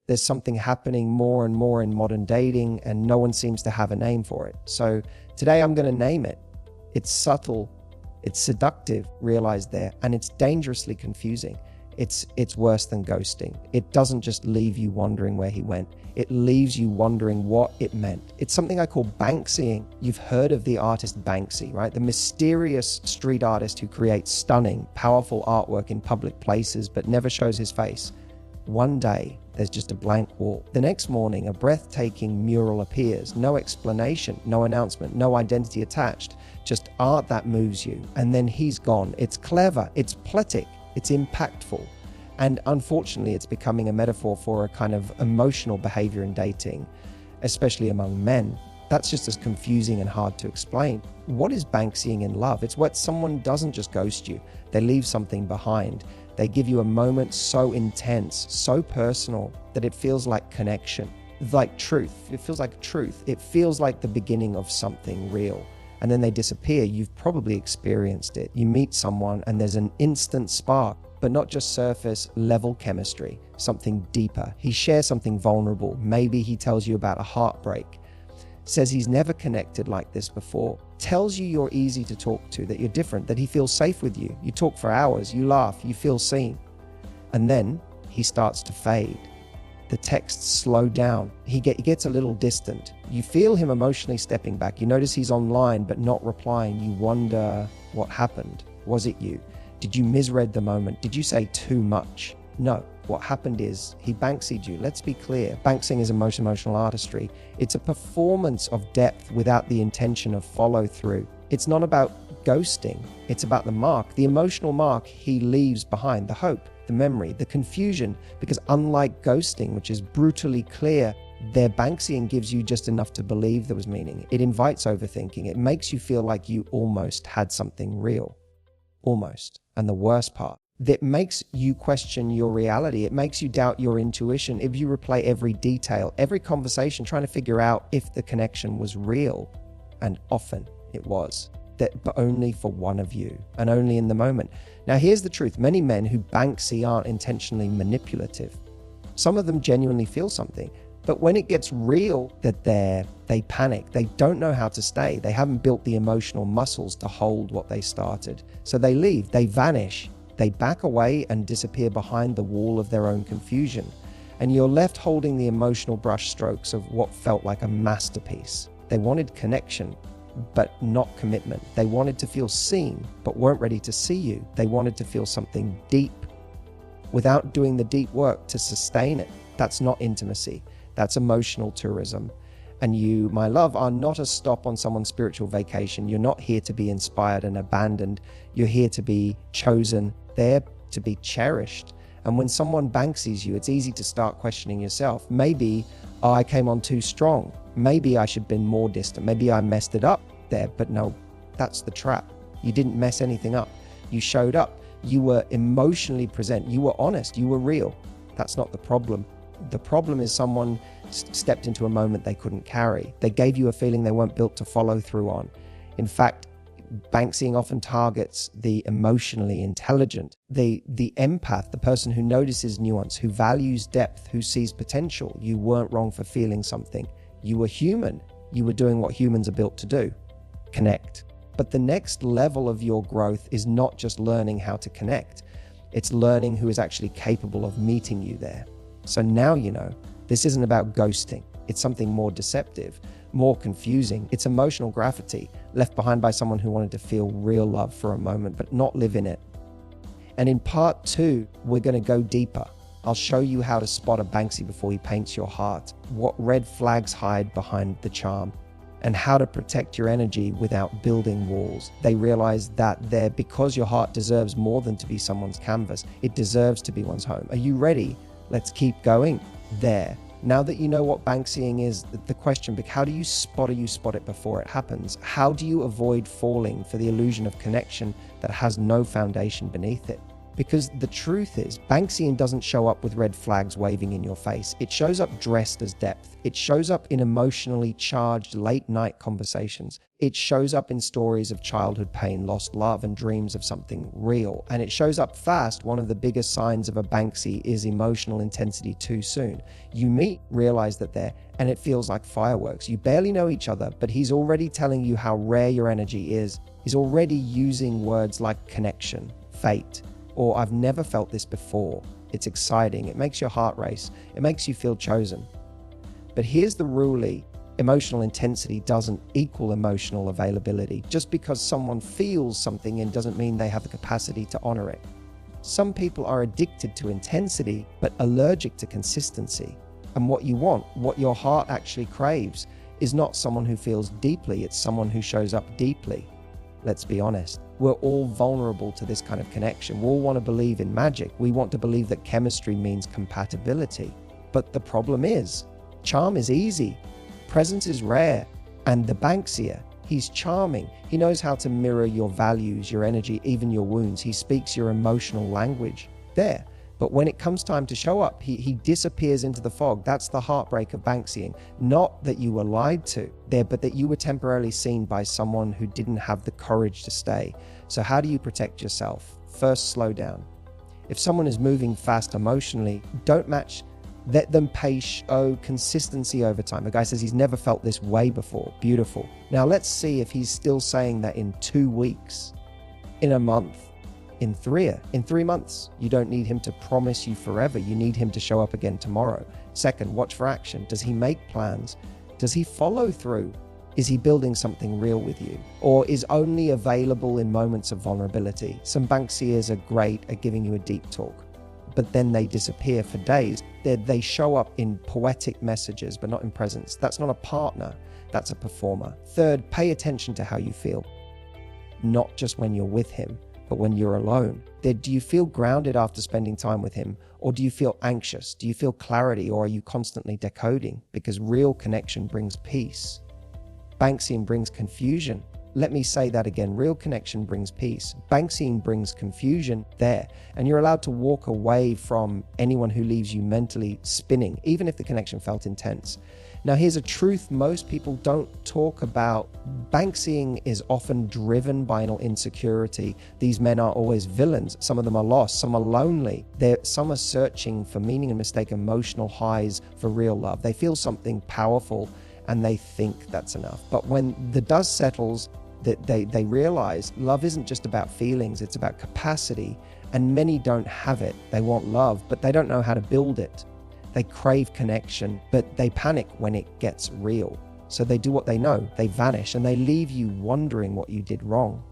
There's something happening more and more in modern dating, and no one seems to have a name for it. So today I'm going to name it. It's subtle, it's seductive, realize there, and it's dangerously confusing. It's worse than ghosting. It doesn't just leave you wondering where he went. It leaves you wondering what it meant. It's something I call Banksying. You've heard of the artist Banksy, right? The mysterious street artist who creates stunning, powerful artwork in public places but never shows his face. One day, there's just a blank wall. The next morning, a breathtaking mural appears. No explanation, no announcement, no identity attached. Just art that moves you. And then he's gone. It's clever, it's poetic, it's impactful. And unfortunately, it's becoming a metaphor for a kind of emotional behavior in dating, especially among men. That's just as confusing and hard to explain. What is Banksying in love? It's what someone doesn't just ghost you. They leave something behind. They give you a moment so intense, so personal, that it feels like connection, like truth. It feels like truth. It feels like the beginning of something real. And then they disappear. You've probably experienced it. You meet someone and there's an instant spark, but not just surface level chemistry, something deeper. He shares something vulnerable. Maybe he tells you about a heartbreak, says he's never connected like this before, tells you you're easy to talk to, that you're different, that he feels safe with you. You talk for hours, you laugh, you feel seen. And then he starts to fade. The texts slow down. He gets a little distant. You feel him emotionally stepping back. You notice he's online but not replying. You wonder what happened. Was it you? Did you misread the moment? Did you say too much? No. What happened is he Banksied you. Let's be clear. Banksying is emotional artistry. It's a performance of depth without the intention of follow through. It's not about ghosting. It's about the mark, the emotional mark he leaves behind, the hope, the memory, the confusion, because unlike ghosting, which is brutally clear, their Banksying gives you just enough to believe there was meaning. It invites overthinking. It makes you feel like you almost had something real. Almost. And the worst part, that makes you question your reality. It makes you doubt your intuition. If you replay every detail, every conversation, trying to figure out if the connection was real, and often it was, but only for one of you, and only in the moment. Now here's the truth. Many men who Banksy aren't intentionally manipulative. Some of them genuinely feel something, but when it gets real, they panic. They don't know how to stay. They haven't built the emotional muscles to hold what they started. So they leave, they vanish. They back away and disappear behind the wall of their own confusion. And you're left holding the emotional brush strokes of what felt like a masterpiece. They wanted connection, but not commitment. They wanted to feel seen, but weren't ready to see you. They wanted to feel something deep without doing the deep work to sustain it. That's not intimacy. That's emotional tourism. And you, my love, are not a stop on someone's spiritual vacation. You're not here to be inspired and abandoned. You're here to be chosen, there to be cherished. And when someone Banksies you, it's easy to start questioning yourself. Maybe I came on too strong. Maybe I should have been more distant. Maybe I messed it up there. But no, that's the trap. You didn't mess anything up. You showed up. You were emotionally present. You were honest. You were real. That's not the problem. The problem is someone stepped into a moment they couldn't carry. They gave you a feeling they weren't built to follow through on. In fact, Banksying often targets the emotionally intelligent, the empath, the person who notices nuance, who values depth, who sees potential. You weren't wrong for feeling something. You were human. You were doing what humans are built to do, connect. But the next level of your growth is not just learning how to connect. It's learning who is actually capable of meeting you there. So now you know, this isn't about ghosting. It's something more deceptive, more confusing. It's emotional graffiti left behind by someone who wanted to feel real love for a moment, but not live in it. And in part 2, we're going to go deeper. I'll show you how to spot a Banksy before he paints your heart, what red flags hide behind the charm, and how to protect your energy without building walls. They realize that because your heart deserves more than to be someone's canvas. It deserves to be one's home. Are you ready? Let's keep going there. Now that you know what Banksying is, the question becomes, how do you spot it before it happens? How do you avoid falling for the illusion of connection that has no foundation beneath it? Because the truth is, Banksying doesn't show up with red flags waving in your face. It shows up dressed as depth. It shows up in emotionally charged late night conversations. It shows up in stories of childhood pain, lost love, and dreams of something real. And it shows up fast. One of the biggest signs of a Banksy is emotional intensity too soon. You meet, realize that they're, and it feels like fireworks. You barely know each other, but he's already telling you how rare your energy is. He's already using words like connection, fate, or I've never felt this before. It's exciting. It makes your heart race. It makes you feel chosen. But here's the rule: emotional intensity doesn't equal emotional availability. Just because someone feels something in doesn't mean they have the capacity to honor it. Some people are addicted to intensity, but allergic to consistency. And what you want, what your heart actually craves, is not someone who feels deeply, it's someone who shows up deeply. Let's be honest. We're all vulnerable to this kind of connection. We all want to believe in magic. We want to believe that chemistry means compatibility. But the problem is, charm is easy, presence is rare, and the Banksier, he's charming. He knows how to mirror your values, your energy, even your wounds. He speaks your emotional language there. But when it comes time to show up, he disappears into the fog. That's the heartbreak of Banksying. Not that you were lied to there, but that you were temporarily seen by someone who didn't have the courage to stay. So how do you protect yourself? First, slow down. If someone is moving fast emotionally, don't match. Let them show consistency over time. The guy says he's never felt this way before. Beautiful. Now let's see if he's still saying that in 2 weeks, in a month, in 3 months. You don't need him to promise you forever. You need him to show up again tomorrow. Second, watch for action. Does he make plans? Does he follow through? Is he building something real with you? Or is only available in moments of vulnerability? Some Banksiers are great at giving you a deep talk, but then they disappear for days. They show up in poetic messages, but not in presence. That's not a partner, that's a performer. Third, pay attention to how you feel. Not just when you're with him, but when you're alone. Do you feel grounded after spending time with him? Or do you feel anxious? Do you feel clarity, or are you constantly decoding? Because real connection brings peace. Banksying brings confusion. Let me say that again. Real connection brings peace. Banksying brings confusion there. And you're allowed to walk away from anyone who leaves you mentally spinning, even if the connection felt intense. Now, here's a truth most people don't talk about. Banksying is often driven by an insecurity. These men are always villains. Some of them are lost. Some are lonely. Some are searching for meaning and mistake emotional highs for real love. They feel something powerful and they think that's enough. But when the dust settles, they realize love isn't just about feelings, it's about capacity. And many don't have it. They want love, but they don't know how to build it. They crave connection, but they panic when it gets real. So they do what they know, they vanish, and they leave you wondering what you did wrong.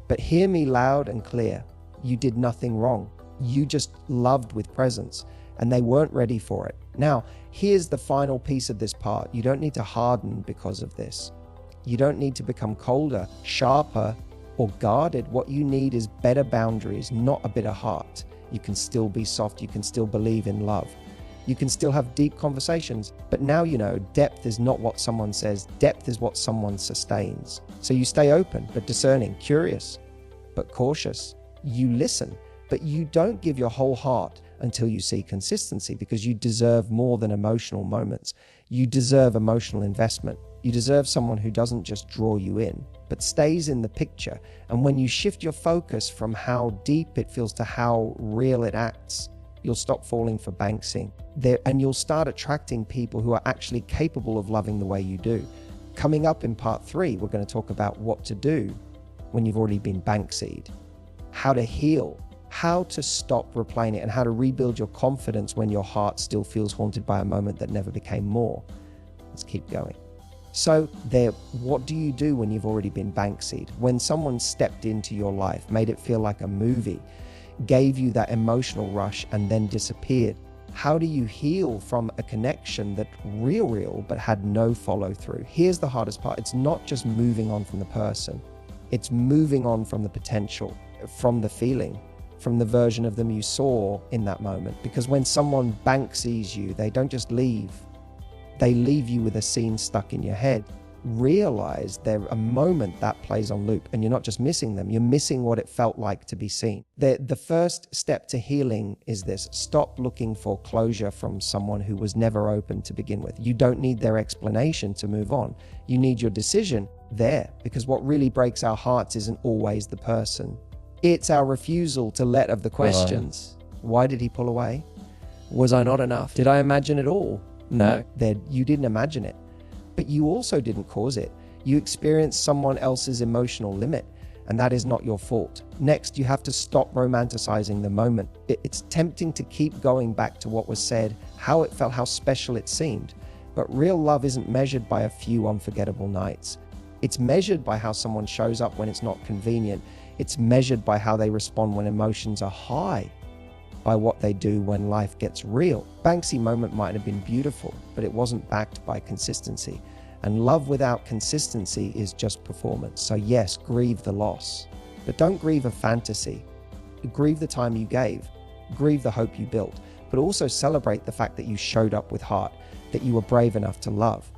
But hear me loud and clear. You did nothing wrong. You just loved with presence, and they weren't ready for it. Now, here's the final piece of this part. You don't need to harden because of this. You don't need to become colder, sharper, or guarded. What you need is better boundaries, not a bitter heart. You can still be soft. You can still believe in love. You can still have deep conversations, but now you know depth is not what someone says. Depth is what someone sustains. So you stay open, but discerning, curious, but cautious. You listen, but you don't give your whole heart until you see consistency, because you deserve more than emotional moments. You deserve emotional investment. You deserve someone who doesn't just draw you in, but stays in the picture. And when you shift your focus from how deep it feels to how real it acts, you'll stop falling for Banksying and you'll start attracting people who are actually capable of loving the way you do. Coming up in part 3, we're going to talk about what to do when you've already been Banksied, how to heal, how to stop replaying it, and how to rebuild your confidence when your heart still feels haunted by a moment that never became more. Let's keep going. So what do you do when you've already been Banksied? When someone stepped into your life, made it feel like a movie, gave you that emotional rush and then disappeared? How do you heal from a connection that real, but had no follow through? Here's the hardest part. It's not just moving on from the person. It's moving on from the potential, from the feeling, from the version of them you saw in that moment. Because when someone Banksies you, they don't just leave. They leave you with a scene stuck in your head. realize they're a moment that plays on loop, and you're not just missing them, you're missing what it felt like to be seen. The first step to healing is this: stop looking for closure from someone who was never open to begin with. You don't need their explanation to move on. You need your decision there, because what really breaks our hearts isn't always the person. It's our refusal to let of the questions. Why did he pull away? Was I not enough? Did I imagine it all? No, you didn't imagine it. But you also didn't cause it. You experienced someone else's emotional limit, and that is not your fault. Next, you have to stop romanticizing the moment. It's tempting to keep going back to what was said, how it felt, how special it seemed. But real love isn't measured by a few unforgettable nights. It's measured by how someone shows up when it's not convenient. It's measured by how they respond when emotions are high, by what they do when life gets real. Banksy moment might have been beautiful, but it wasn't backed by consistency. And love without consistency is just performance. So yes, grieve the loss, but don't grieve a fantasy. Grieve the time you gave, grieve the hope you built, but also celebrate the fact that you showed up with heart, that you were brave enough to love,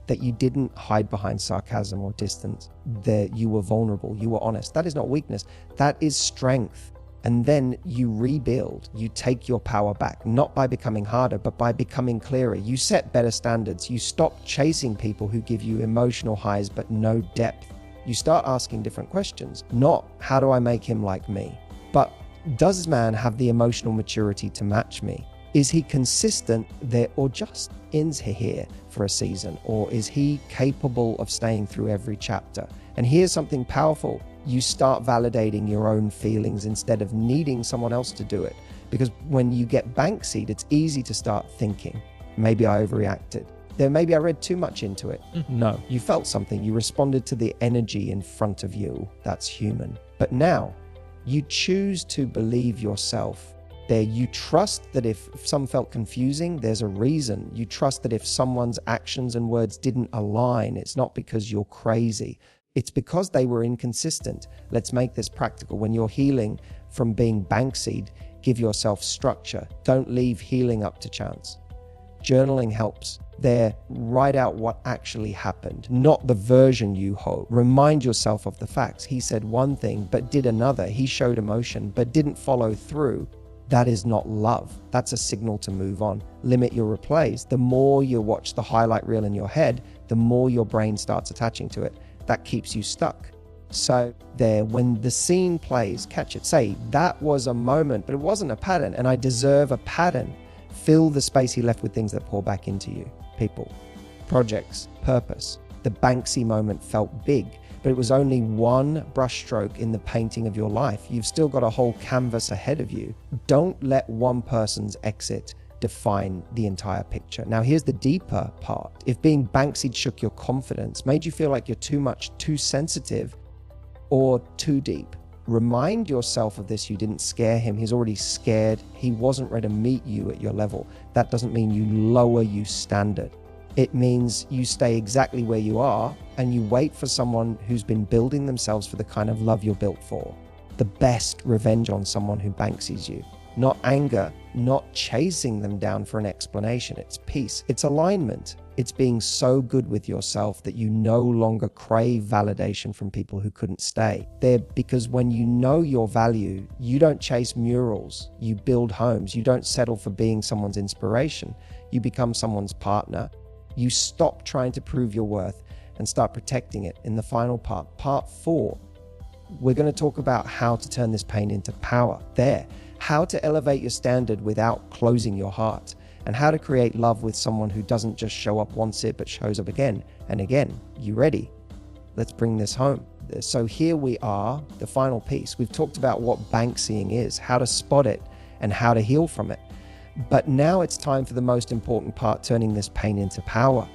that you didn't hide behind sarcasm or distance, that you were vulnerable, you were honest. That is not weakness, that is strength. And then you rebuild, you take your power back, not by becoming harder, but by becoming clearer. You set better standards. You stop chasing people who give you emotional highs but no depth. You start asking different questions, not how do I make him like me, but does this man have the emotional maturity to match me? Is he consistent there, or just ends here for a season? Or is he capable of staying through every chapter? And here's something powerful. You start validating your own feelings instead of needing someone else to do it. Because when you get Banksied, it's easy to start thinking, maybe I overreacted. Maybe I read too much into it. No, you felt something. You responded to the energy in front of you. That's human. But now you choose to believe yourself. There, you trust that if some felt confusing, there's a reason. You trust that if someone's actions and words didn't align, it's not because you're crazy. It's because they were inconsistent. Let's make this practical. When you're healing from being Banksied, give yourself structure. Don't leave healing up to chance. Journaling helps. There, write out what actually happened, not the version you hope. Remind yourself of the facts. He said one thing, but did another. He showed emotion, but didn't follow through. That is not love. That's a signal to move on. Limit your replays. The more you watch the highlight reel in your head, the more your brain starts attaching to it. That keeps you stuck. So there, when the scene plays, catch it. Say, that was a moment, but it wasn't a pattern, and I deserve a pattern. Fill the space he left with things that pour back into you. People, projects, purpose. The Banksy moment felt big, but it was only one brushstroke in the painting of your life. You've still got a whole canvas ahead of you. Don't let one person's exit define the entire picture. Now, here's the deeper part. If being Banksied shook your confidence, made you feel like you're too much, too sensitive, or too deep, remind yourself of this. You didn't scare him. He's already scared. He wasn't ready to meet you at your level. That doesn't mean you lower your standard. It means you stay exactly where you are and you wait for someone who's been building themselves for the kind of love you're built for. The best revenge on someone who Banksies you. Not anger, not chasing them down for an explanation. It's peace. It's alignment. It's being so good with yourself that you no longer crave validation from people who couldn't stay there. Because when you know your value, you don't chase murals. You build homes. You don't settle for being someone's inspiration. You become someone's partner. You stop trying to prove your worth and start protecting it. In the final part 4, we're going to talk about how to turn this pain into power. How to elevate your standard without closing your heart, and how to create love with someone who doesn't just show up once but shows up again and again. You ready? Let's bring this home. So here we are, the final piece. We've talked about what Banksying is, how to spot it, and how to heal from it. But now it's time for the most important part, turning this pain into power.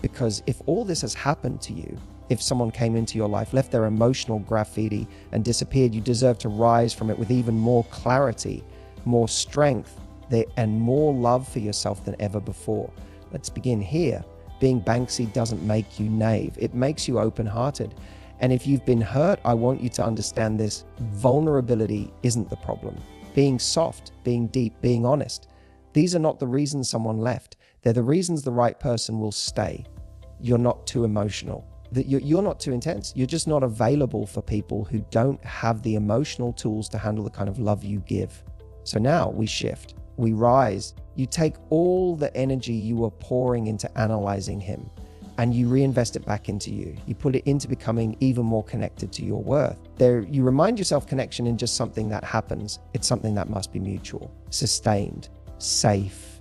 Because if all this has happened to you, if someone came into your life, left their emotional graffiti and disappeared, you deserve to rise from it with even more clarity, more strength, and more love for yourself than ever before. Let's begin here. Being Banksy doesn't make you naive. It makes you open-hearted. And if you've been hurt, I want you to understand this. Vulnerability isn't the problem. Being soft, being deep, being honest. These are not the reasons someone left. They're the reasons the right person will stay. you're not too emotional, that you're not too intense. You're just not available for people who don't have the emotional tools to handle the kind of love you give. So now we shift, we rise. You take all the energy you were pouring into analyzing him and you reinvest it back into you. You put it into becoming even more connected to your worth. You remind yourself connection in just something that happens. It's something that must be mutual, sustained, safe.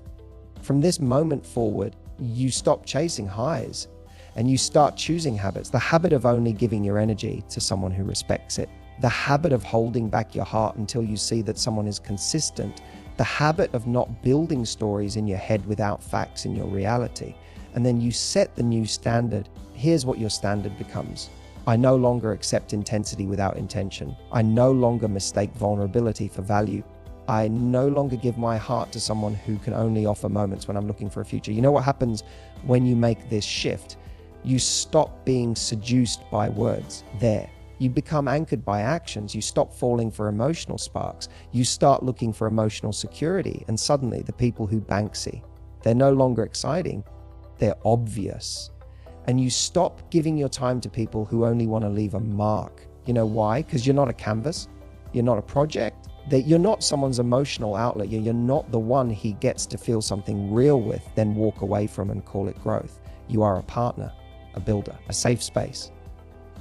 From this moment forward, you stop chasing highs and you start choosing habits. The habit of only giving your energy to someone who respects it. The habit of holding back your heart until you see that someone is consistent. The habit of not building stories in your head without facts in your reality. And then you set the new standard. Here's what your standard becomes. I no longer accept intensity without intention. I no longer mistake vulnerability for value. I no longer give my heart to someone who can only offer moments when I'm looking for a future. You know what happens when you make this shift? You stop being seduced by words there. You become anchored by actions. You stop falling for emotional sparks. You start looking for emotional security. And suddenly the people who Banksy, they're no longer exciting. They're obvious. And you stop giving your time to people who only want to leave a mark. You know why? Because you're not a canvas. You're not a project. You're not someone's emotional outlet. You're not the one he gets to feel something real with, then walk away from and call it growth. You are a partner, a builder, a safe space,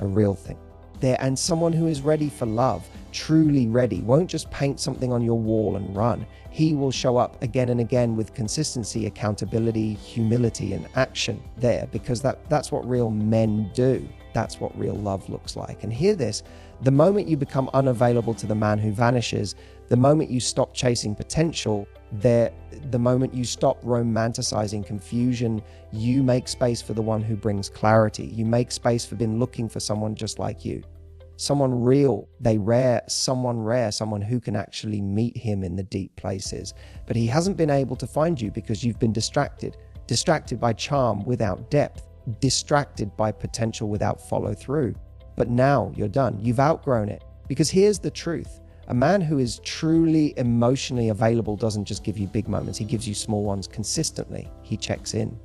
a real thing. And someone who is ready for love, truly ready, won't just paint something on your wall and run. He will show up again and again with consistency, accountability, humility, and action there, because that's what real men do. That's what real love looks like. And hear this, the moment you become unavailable to the man who vanishes, the moment you stop chasing potential, the moment you stop romanticizing confusion, you make space for the one who brings clarity. You make space for being looking for someone just like you. Someone real, someone rare, someone who can actually meet him in the deep places. But he hasn't been able to find you because you've been distracted by charm without depth, distracted by potential without follow through. But now you're done. You've outgrown it. Because here's the truth. A man who is truly emotionally available doesn't just give you big moments. He gives you small ones consistently. He checks in.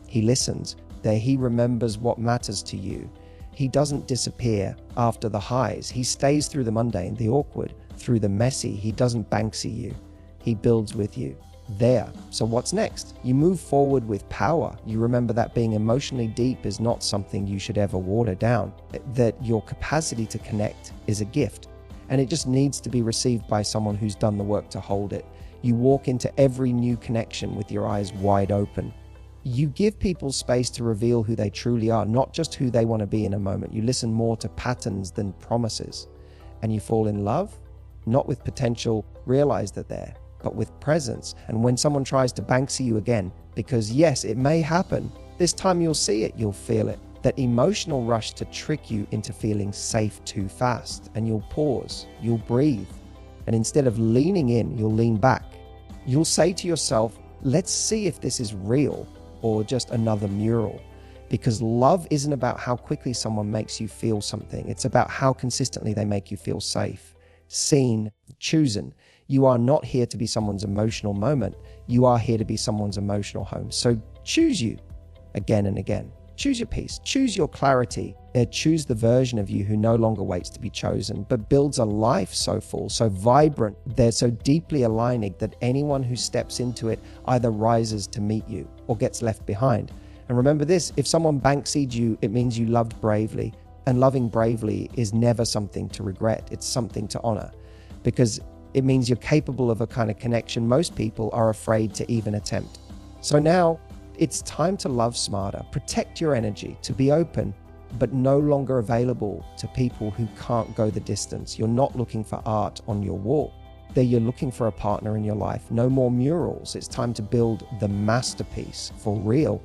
He listens. He remembers what matters to you. He doesn't disappear after the highs. He stays through the mundane, the awkward, through the messy. He doesn't Banksy you. He builds with you. There. So what's next? You move forward with power. You remember that being emotionally deep is not something you should ever water down. That your capacity to connect is a gift. And it just needs to be received by someone who's done the work to hold it. You walk into every new connection with your eyes wide open. You give people space to reveal who they truly are, not just who they want to be in a moment. You listen more to patterns than promises. And you fall in love, not with potential, realize they're there, but with presence. And when someone tries to Banksy you again, because yes, it may happen, this time you'll see it, you'll feel it. That emotional rush to trick you into feeling safe too fast. And you'll pause, you'll breathe. And instead of leaning in, you'll lean back. You'll say to yourself, let's see if this is real or just another mural. Because love isn't about how quickly someone makes you feel something. It's about how consistently they make you feel safe, seen, chosen. You are not here to be someone's emotional moment. You are here to be someone's emotional home. So choose you again and again. Choose your peace, choose your clarity, choose the version of you who no longer waits to be chosen, but builds a life so full, so vibrant, they're so deeply aligning that anyone who steps into it either rises to meet you or gets left behind. And remember this, if someone Banksied you, it means you loved bravely, and loving bravely is never something to regret, it's something to honor, because it means you're capable of a kind of connection most people are afraid to even attempt. So now, it's time to love smarter, protect your energy, to be open, but no longer available to people who can't go the distance. You're not looking for art on your wall. You're looking for a partner in your life. No more murals. It's time to build the masterpiece for real.